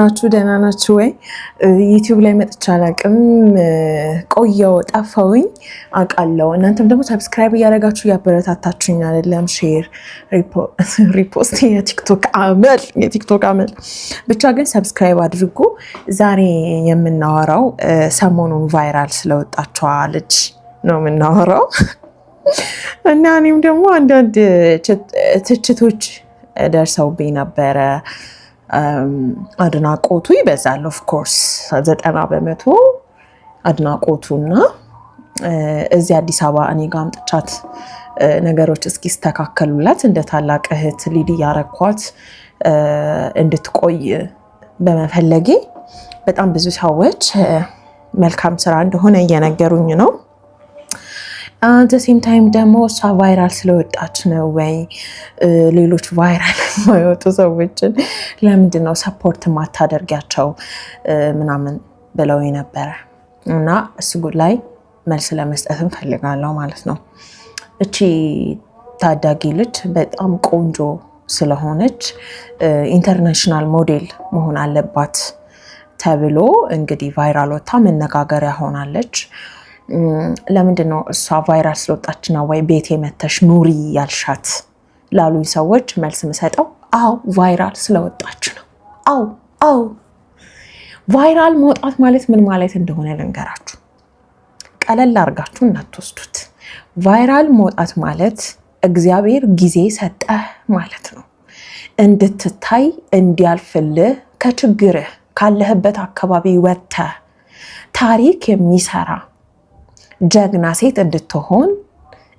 ናችሁ ደህና ናችሁ ወይ? ዩቲዩብ ላይ መጥቻ አላቅም፣ ቆየው ጠፋውኝ አውቃለሁ። እናንተም ደግሞ ሰብስክራይብ እያደረጋችሁ እያበረታታችሁኝ አይደለም፣ ሼር ሪፖስት፣ የቲክቶክ አመል ብቻ ግን ሰብስክራይብ አድርጉ። ዛሬ የምናወራው ሰሞኑን ቫይራል ስለወጣችዋ ልጅ ነው የምናወራው እና እኔም ደግሞ አንዳንድ ትችቶች ደርሰውብኝ ነበረ። አድናቆቱ ይበዛል ኦፍኮርስ 90% አድናቆቱና እዚህ አዲስ አበባ እኔ ጋር አምጥቻት ነገሮች እስኪስተካከሉላት እንደ ታላቅ እህት ሊድ ያረኳት እንድትቆይ በመፈለጌ በጣም ብዙ ሰዎች መልካም ስራ እንደሆነ እየነገሩኝ ነው። አት ሴም ታይም ደግሞ እሷ ቫይራል ስለወጣች ነው ወይ ሌሎች ቫይራል የማይወጡ ሰዎችን ለምንድን ነው ሰፖርት ማታደርጊያቸው ምናምን ብለው ነበረ እና እሱ ላይ መልስ ለመስጠት እንፈልጋለሁ ማለት ነው። እቺ ታዳጊ ልጅ በጣም ቆንጆ ስለሆነች ኢንተርናሽናል ሞዴል መሆን አለባት ተብሎ እንግዲህ ቫይራል ወጣ መነጋገሪያ ሆናለች። ለምንድን ነው እሷ ቫይራል ስለወጣች ነው ወይ ቤቴ መተሽ ኑሪ ያልሻት ላሉኝ ሰዎች መልስ የምሰጠው አው ቫይራል ስለወጣች ነው። አው ቫይራል መውጣት ማለት ምን ማለት እንደሆነ ልንገራችሁ፣ ቀለል አድርጋችሁ እንዳትወስዱት። ቫይራል መውጣት ማለት እግዚአብሔር ጊዜ ሰጠህ ማለት ነው። እንድትታይ እንዲያልፍልህ ከችግርህ ካለህበት አካባቢ ወጥተህ ታሪክ የሚሰራ ጀግና ሴት እንድትሆን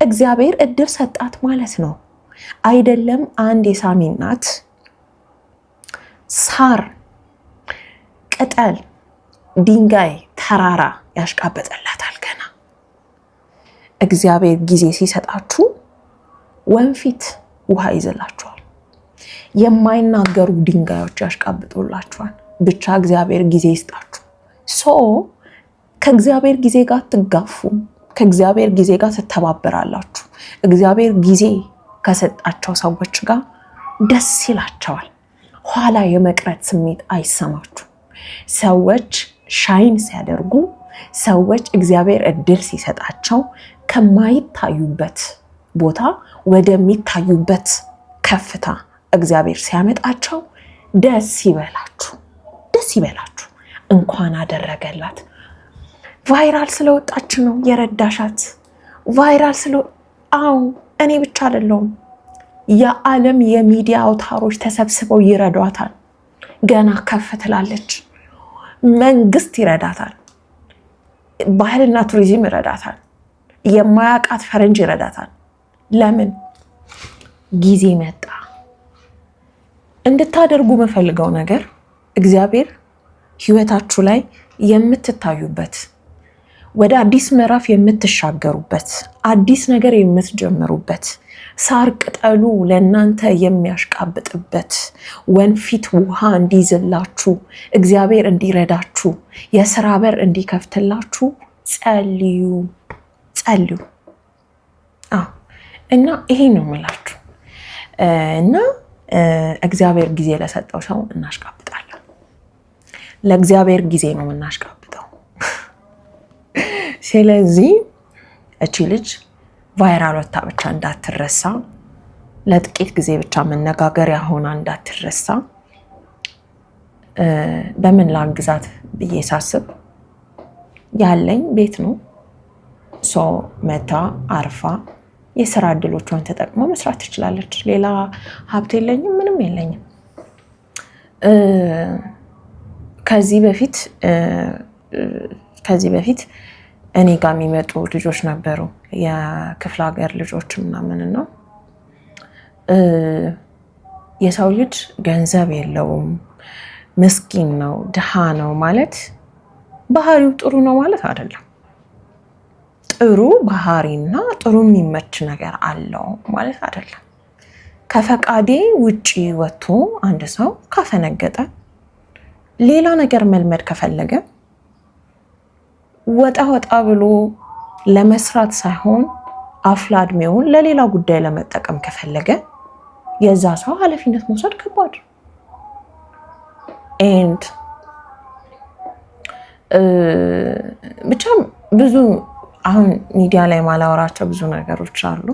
እግዚአብሔር እድል ሰጣት ማለት ነው። አይደለም አንድ የሳሚ እናት ሳር፣ ቅጠል፣ ድንጋይ፣ ተራራ ያሽቃበጠላታል። ገና እግዚአብሔር ጊዜ ሲሰጣችሁ ወንፊት ውሃ ይዘላችኋል። የማይናገሩ ድንጋዮች ያሽቃብጡላችኋል። ብቻ እግዚአብሔር ጊዜ ይስጣችሁ። ከእግዚአብሔር ጊዜ ጋር ትጋፉ፣ ከእግዚአብሔር ጊዜ ጋር ትተባበራላችሁ። እግዚአብሔር ጊዜ ከሰጣቸው ሰዎች ጋር ደስ ይላቸዋል። ኋላ የመቅረት ስሜት አይሰማችሁ። ሰዎች ሻይን ሲያደርጉ፣ ሰዎች እግዚአብሔር እድል ሲሰጣቸው ከማይታዩበት ቦታ ወደሚታዩበት ከፍታ እግዚአብሔር ሲያመጣቸው ደስ ይበላችሁ፣ ደስ ይበላችሁ። እንኳን አደረገላት። ቫይራል ስለወጣች ነው የረዳሻት። ቫይራል እኔ ብቻ አይደለሁም፣ የዓለም የሚዲያ አውታሮች ተሰብስበው ይረዷታል። ገና ከፍ ትላለች። መንግስት ይረዳታል፣ ባህልና ቱሪዝም ይረዳታል፣ የማያውቃት ፈረንጅ ይረዳታል። ለምን? ጊዜ መጣ። እንድታደርጉ የምፈልገው ነገር እግዚአብሔር ህይወታችሁ ላይ የምትታዩበት፣ ወደ አዲስ ምዕራፍ የምትሻገሩበት፣ አዲስ ነገር የምትጀምሩበት፣ ሳር ቅጠሉ ለእናንተ የሚያሽቃብጥበት፣ ወንፊት ውሃ እንዲይዝላችሁ፣ እግዚአብሔር እንዲረዳችሁ፣ የስራ በር እንዲከፍትላችሁ ጸልዩ። እና ይሄ ነው የምላችሁ። እና እግዚአብሔር ጊዜ ለሰጠው ሰው እናሽቃብጣለን። ለእግዚአብሔር ጊዜ ነው የምናሽቃብጠው። ስለዚህ እቺ ልጅ ቫይራል ወጣ ብቻ እንዳትረሳ፣ ለጥቂት ጊዜ ብቻ መነጋገሪያ ሆና እንዳትረሳ። በምን ላግዛት ብዬ ሳስብ ያለኝ ቤት ነው። መታ አርፋ የስራ እድሎቿን ተጠቅማ መስራት ትችላለች። ሌላ ሀብት የለኝም፣ ምንም የለኝም። ከዚህ በፊት እኔ ጋር የሚመጡ ልጆች ነበሩ፣ የክፍለ ሀገር ልጆች ምናምን ነው። የሰው ልጅ ገንዘብ የለውም፣ ምስኪን ነው፣ ድሃ ነው ማለት ባህሪው ጥሩ ነው ማለት አይደለም። ጥሩ ባህሪና ጥሩ የሚመች ነገር አለው ማለት አይደለም። ከፈቃዴ ውጪ ወጥቶ አንድ ሰው ካፈነገጠ፣ ሌላ ነገር መልመድ ከፈለገ ወጣ ብሎ ለመስራት ሳይሆን አፍላ እድሜውን ለሌላ ጉዳይ ለመጠቀም ከፈለገ የዛ ሰው ኃላፊነት መውሰድ ከባድ ኤንድ ብቻ ብዙ አሁን ሚዲያ ላይ ማላወራቸው ብዙ ነገሮች አሉ።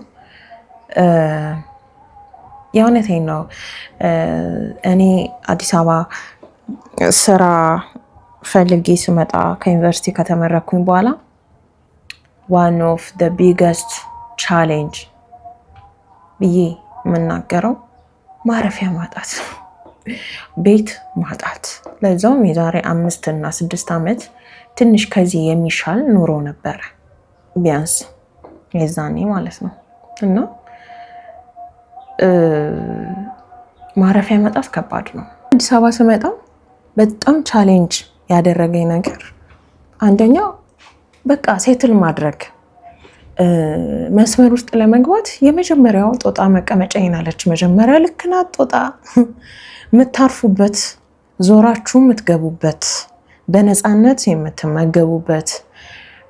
የእውነቴን ነው። እኔ አዲስ አበባ ስራ ፈልጌ ስመጣ ከዩኒቨርሲቲ ከተመረኩኝ በኋላ ዋን ኦፍ ደ ቢገስት ቻሌንጅ ብዬ የምናገረው ማረፊያ ማጣት ነው። ቤት ማጣት። ለዛውም የዛሬ 5 እና 6 ዓመት ትንሽ ከዚህ የሚሻል ኑሮ ነበረ ቢያንስ የዛኔ ማለት ነው። እና ማረፊያ ማጣት ከባድ ነው። አዲስ አበባ ስመጣ በጣም ቻሌንጅ ያደረገኝ ነገር አንደኛው በቃ ሴትል ማድረግ፣ መስመር ውስጥ ለመግባት የመጀመሪያው ጦጣ መቀመጫ ይናለች። መጀመሪያ ልክ ናት ጦጣ፣ የምታርፉበት፣ ዞራችሁ የምትገቡበት፣ በነፃነት የምትመገቡበት፣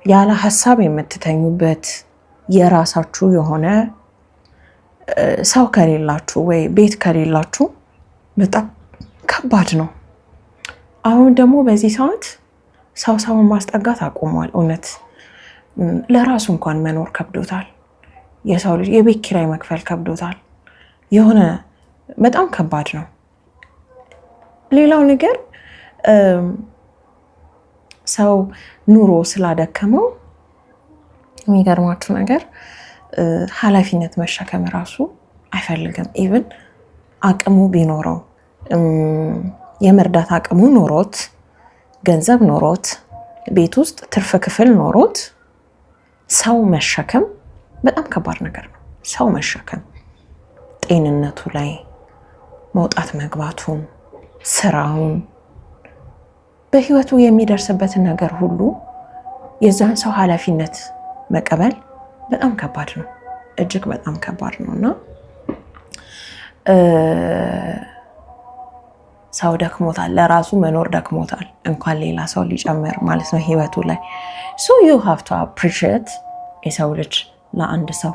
ያለ ሀሳብ የምትተኙበት፣ የራሳችሁ የሆነ ሰው ከሌላችሁ ወይ ቤት ከሌላችሁ በጣም ከባድ ነው። አሁን ደግሞ በዚህ ሰዓት ሰውን ማስጠጋት አቁሟል። እውነት ለራሱ እንኳን መኖር ከብዶታል። የሰው ልጅ የቤት ኪራይ መክፈል ከብዶታል። የሆነ በጣም ከባድ ነው። ሌላው ነገር ሰው ኑሮ ስላደከመው የሚገርማችሁ ነገር ኃላፊነት መሸከም ራሱ አይፈልግም። ኢቭን አቅሙ ቢኖረው የመርዳት አቅሙ ኖሮት ገንዘብ ኖሮት ቤት ውስጥ ትርፍ ክፍል ኖሮት ሰው መሸከም በጣም ከባድ ነገር ነው። ሰው መሸከም ጤንነቱ ላይ መውጣት መግባቱን፣ ስራውን፣ በህይወቱ የሚደርስበትን ነገር ሁሉ የዛን ሰው ኃላፊነት መቀበል በጣም ከባድ ነው። እጅግ በጣም ከባድ ነው እና ሰው ደክሞታል፣ ለራሱ መኖር ደክሞታል፣ እንኳን ሌላ ሰው ሊጨምር ማለት ነው ህይወቱ ላይ። ሶ ዩ ሃቭ ቱ አፕሪሺየት የሰው ልጅ ለአንድ ሰው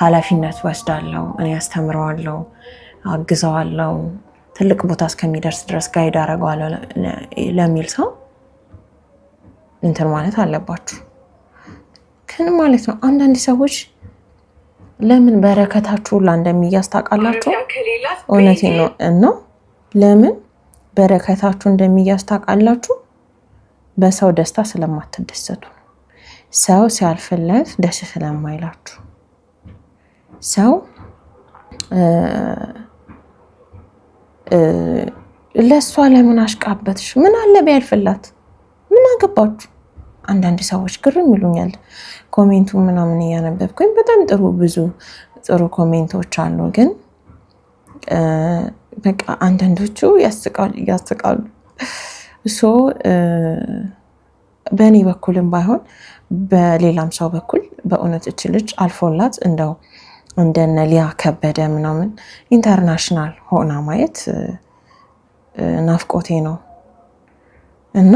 ኃላፊነት ወስዳለው፣ እኔ ያስተምረዋለው፣ አግዘዋለው፣ ትልቅ ቦታ እስከሚደርስ ድረስ ጋይድ አደርገዋለሁ ለሚል ሰው እንትን ማለት አለባችሁ። ግን ማለት ነው አንዳንድ ሰዎች ለምን በረከታችሁ ሁላ እንደሚያዝ ታውቃላችሁ? እውነቴን ነው። እና ለምን በረከታችሁ እንደሚያዝ ታውቃላችሁ? በሰው ደስታ ስለማትደሰቱ፣ ሰው ሲያልፍለት ደስ ስለማይላችሁ፣ ሰው ለእሷ ለምን አሽቃበትሽ? ምን አለ ቢያልፍላት? ምን አገባችሁ? አንዳንድ ሰዎች ግርም ይሉኛል። ኮሜንቱ ምናምን እያነበብኩኝ በጣም ብዙ ጥሩ ኮሜንቶች አሉ። ግን በቃ አንዳንዶቹ ያስቃሉ። ሶ በእኔ በኩልም ባይሆን በሌላም ሰው በኩል በእውነት እች ልጅ አልፎላት እንደው እንደነ ሊያ ከበደ ምናምን ኢንተርናሽናል ሆና ማየት ናፍቆቴ ነው እና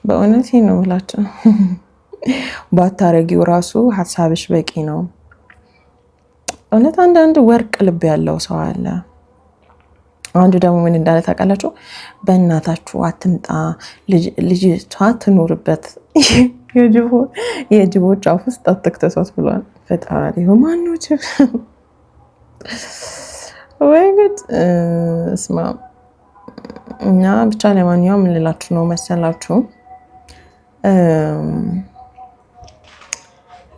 በእውነት ነው ብላችሁ ባታረጊው ራሱ ሀሳብሽ በቂ ነው። እውነት አንዳንድ ወርቅ ልብ ያለው ሰው አለ። አንዱ ደግሞ ምን እንዳለ ታውቃላችሁ? በእናታችሁ አትምጣ ልጅቷ ትኖርበት፣ የጅቦች አፍ ውስጥ አትክተቷት ብሏል ፈጣሪ። ማነው ጅብ? ወይ ጉድ! እስማ እና ብቻ ለማንኛውም ምን ልላችሁ ነው መሰላችሁ?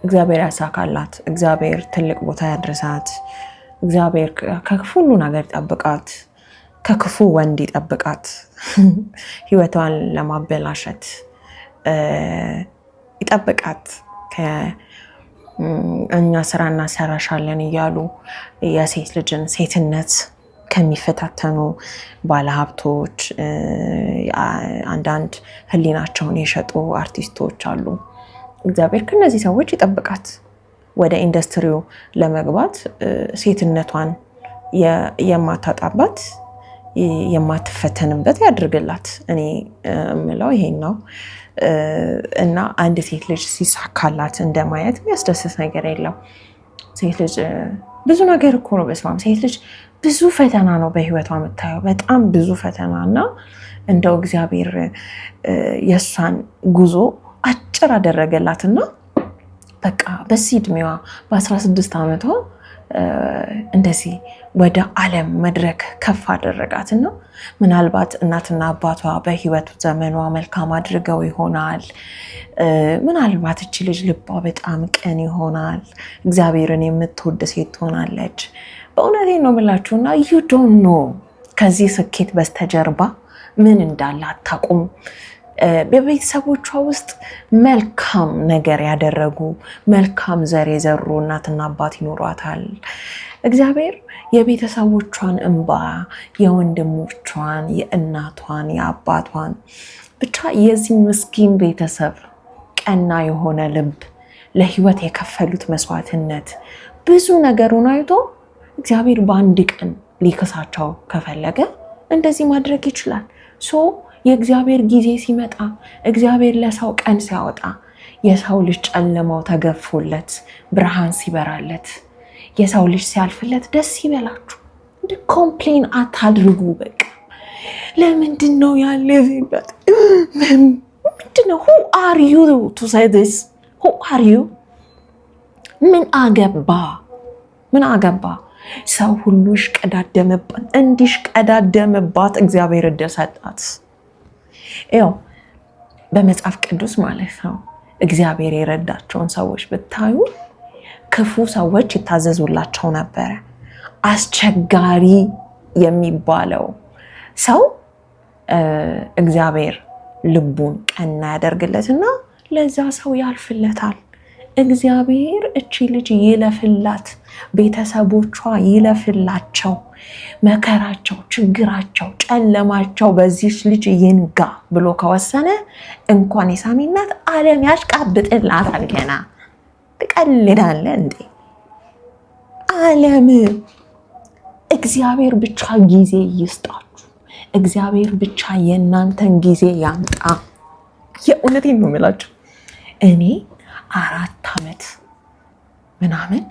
እግዚአብሔር ያሳካላት፣ እግዚአብሔር ትልቅ ቦታ ያድርሳት፣ እግዚአብሔር ከክፉ ሁሉ ነገር ይጠብቃት፣ ከክፉ ወንድ ይጠብቃት፣ ህይወቷን ለማበላሸት ይጠብቃት። እኛ ስራ እናሰራሻለን እያሉ የሴት ልጅን ሴትነት ከሚፈታተኑ ባለሀብቶች፣ አንዳንድ ህሊናቸውን የሸጡ አርቲስቶች አሉ። እግዚአብሔር ከነዚህ ሰዎች ይጠብቃት። ወደ ኢንዱስትሪው ለመግባት ሴትነቷን የማታጣባት የማትፈተንበት ያድርግላት። እኔ የምለው ይሄን ነው። እና አንድ ሴት ልጅ ሲሳካላት እንደማየት የሚያስደስት ነገር የለም። ሴት ልጅ ብዙ ነገር እኮ ነው። በስማም ሴት ልጅ ብዙ ፈተና ነው በህይወቷ የምታየው፣ በጣም ብዙ ፈተና እና እንደው እግዚአብሔር የእሷን ጉዞ አጭር አደረገላትና በቃ በዚህ እድሜዋ በ16 ዓመቷ እንደዚህ ወደ ዓለም መድረክ ከፍ አደረጋትና ምናልባት እናትና አባቷ በህይወቱ ዘመኗ መልካም አድርገው ይሆናል። ምናልባት እቺ ልጅ ልቧ በጣም ቅን ይሆናል። እግዚአብሔርን የምትወድ ሴት ትሆናለች። በእውነቴን ነው የምላችሁና ዩ ዶንት ኖ ከዚህ ስኬት በስተጀርባ ምን እንዳለ አታውቁም። በቤተሰቦቿ ውስጥ መልካም ነገር ያደረጉ መልካም ዘር የዘሩ እናትና አባት ይኖሯታል። እግዚአብሔር የቤተሰቦቿን እንባ፣ የወንድሞቿን፣ የእናቷን፣ የአባቷን ብቻ የዚህ ምስኪን ቤተሰብ ቀና የሆነ ልብ፣ ለህይወት የከፈሉት መስዋዕትነት ብዙ ነገሩን አይቶ እግዚአብሔር በአንድ ቀን ሊከሳቸው ከፈለገ እንደዚህ ማድረግ ይችላል። የእግዚአብሔር ጊዜ ሲመጣ እግዚአብሔር ለሰው ቀን ሲያወጣ የሰው ልጅ ጨለማው ተገፎለት ብርሃን ሲበራለት የሰው ልጅ ሲያልፍለት ደስ ይበላችሁ። እንደ ኮምፕሌን አታድርጉ። በቃ ለምንድን ነው ያለበት? ምንድን ነው? who are you to say this? who are you? ምን አገባ? ሰው ሁሉ ይሽቀዳደምባት፣ እንዲሽቀዳደምባት እግዚአብሔር እድል ሰጣት። ያው በመጽሐፍ ቅዱስ ማለት ነው እግዚአብሔር የረዳቸውን ሰዎች ብታዩ ክፉ ሰዎች ይታዘዙላቸው ነበረ። አስቸጋሪ የሚባለው ሰው እግዚአብሔር ልቡን ቀና ያደርግለትና ለዛ ሰው ያልፍለታል። እግዚአብሔር እቺ ልጅ ይለፍላት፣ ቤተሰቦቿ ይለፍላቸው፣ መከራቸው፣ ችግራቸው፣ ጨለማቸው በዚች ልጅ ይንጋ ብሎ ከወሰነ እንኳን የሳሚናት ዓለም ያሽቃብጥላታል። ገና ትቀልዳለ እንዴ? ዓለም እግዚአብሔር ብቻ ጊዜ ይስጣችሁ። እግዚአብሔር ብቻ የእናንተን ጊዜ ያምጣ። የእውነቴን ነው የምላችሁ። እኔ 4 ዓመት ምናምን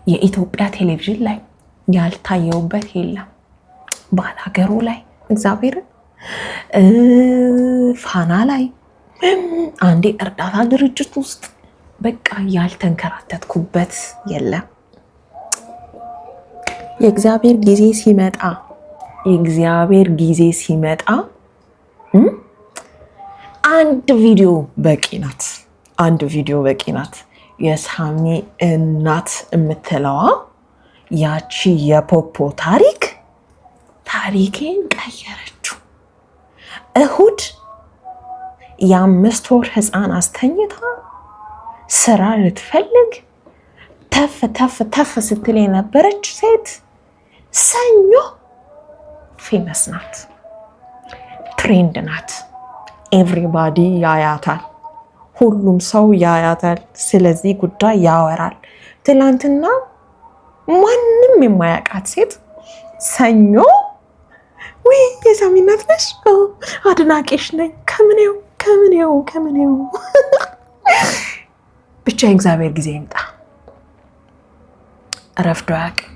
የኢትዮጵያ ቴሌቪዥን ላይ ያልታየውበት የለም። ባላገሩ ላይ እግዚአብሔርን፣ ፋና ላይ፣ አንዴ እርዳታ ድርጅት ውስጥ በቃ ያልተንከራተትኩበት የለም። የእግዚአብሔር ጊዜ ሲመጣ አንድ ቪዲዮ በቂ ናት። የሳሚ እናት የምትለዋ ያቺ የፖፖ ታሪኬን ቀየረችው። እሁድ የ5 ወር ህፃን አስተኝታ ስራ ልትፈልግ ተፍ ስትል የነበረች ሴት ሰኞ ፌመስ ናት፣ ትሬንድ ናት። ኤቭሪባዲ ያያታል፣ ሁሉም ሰው ያያታል፣ ስለዚህ ጉዳይ ያወራል። ትላንትና ማንም የማያውቃት ሴት ሰኞ ወይ የሳሚ እናት ነሽ፣ አድናቂሽ ነኝ፣ ከምኔው ብቻ የእግዚአብሔር ጊዜ ይምጣ። ረፍዶ አያውቅም።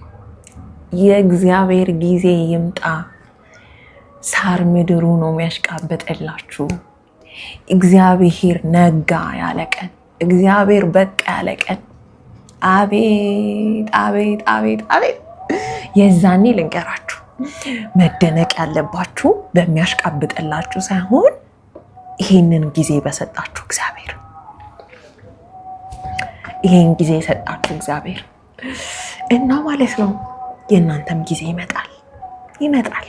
የእግዚአብሔር ጊዜ ይምጣ። ሳር ምድሩ ነው የሚያሽቃብጥላችሁ። እግዚአብሔር ነጋ ያለቀን፣ እግዚአብሔር በቃ ያለቀን፣ አቤት የዛኔ ልንገራችሁ። መደነቅ ያለባችሁ በሚያሽቃብጥላችሁ ሳይሆን ይሄንን ጊዜ በሰጣችሁ እግዚአብሔር፣ ይሄን ጊዜ የሰጣችሁ እግዚአብሔር እና ማለት ነው። የእናንተም ጊዜ ይመጣል።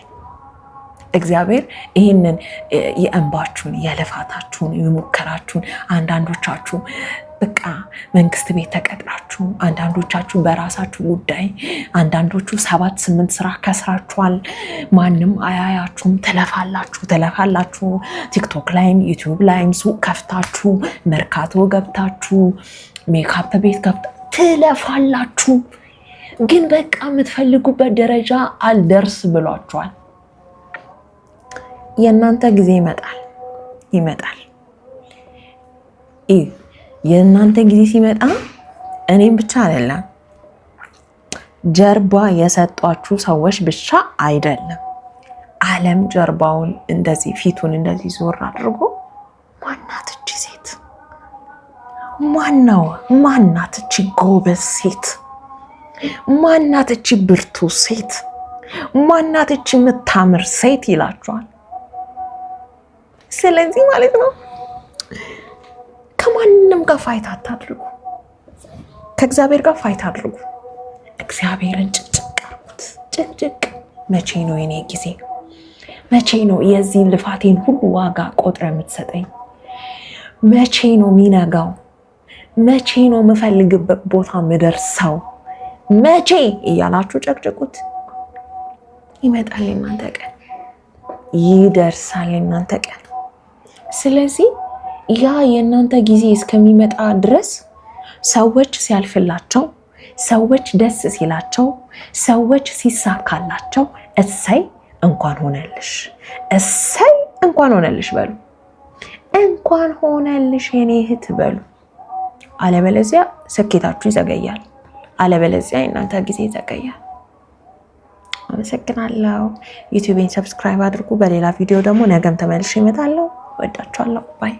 እግዚአብሔር ይህንን የእንባችሁን፣ የልፋታችሁን፣ የሙከራችሁን፣ አንዳንዶቻችሁ በቃ መንግስት ቤት ተቀጥራችሁ፣ አንዳንዶቻችሁ በራሳችሁ ጉዳይ፣ አንዳንዶቹ 7-8 ስራ ከስራችኋል። ማንም አያያችሁም። ትለፋላችሁ። ቲክቶክ ላይም ዩቲዩብ ላይም ሱቅ ከፍታችሁ፣ መርካቶ ገብታችሁ፣ ሜካፕ ቤት ትለፋላችሁ። ግን በቃ የምትፈልጉበት ደረጃ አልደርስ ብሏችኋል። የእናንተ ጊዜ ይመጣል። የእናንተ ጊዜ ሲመጣ እኔም ብቻ አይደለም ጀርባ የሰጧችሁ ሰዎች ብቻ አይደለም፣ ዓለም ጀርባውን እንደዚህ ፊቱን እንደዚህ ዞር አድርጎ ማናት እቺ ሴት? ማናት እቺ ጎበዝ ሴት? ማናት እቺ ብርቱ ሴት? ማናት እቺ የምታምር ሴት ይላችኋል። ስለዚህ ማለት ነው ከማንም ጋር ፋይት አታድርጉ፣ ከእግዚአብሔር ጋር ፋይት አድርጉ። እግዚአብሔርን ጭቅጭቅ አርጉት። ጭቅጭቅ መቼ ነው የኔ ጊዜ? መቼ ነው የዚህ ልፋቴን ሁሉ ዋጋ ቆጥረ የምትሰጠኝ? መቼ ነው የሚነጋው? መቼ ነው የምፈልግበት ቦታ ምደርሰው? መቼ እያላችሁ ጨቅጭቁት። ይመጣል እናንተ ቀን፣ ይደርሳል እናንተ ቀን። ስለዚህ ያ የእናንተ ጊዜ እስከሚመጣ ድረስ ሰዎች ሲያልፍላቸው፣ ሰዎች ደስ ሲላቸው፣ ሰዎች ሲሳካላቸው እሰይ እንኳን ሆነልሽ፣ እሰይ እንኳን ሆነልሽ በሉ። እንኳን ሆነልሽ የኔ እህት በሉ። አለበለዚያ ስኬታችሁ ይዘገያል። አለበለዚያ የእናንተ ጊዜ ይዘገያል። አመሰግናለሁ። ዩቲዩብን ሰብስክራይብ አድርጉ። በሌላ ቪዲዮ ደግሞ ነገም ተመልሼ እመጣለሁ። ወዳችኋለሁ። ባይ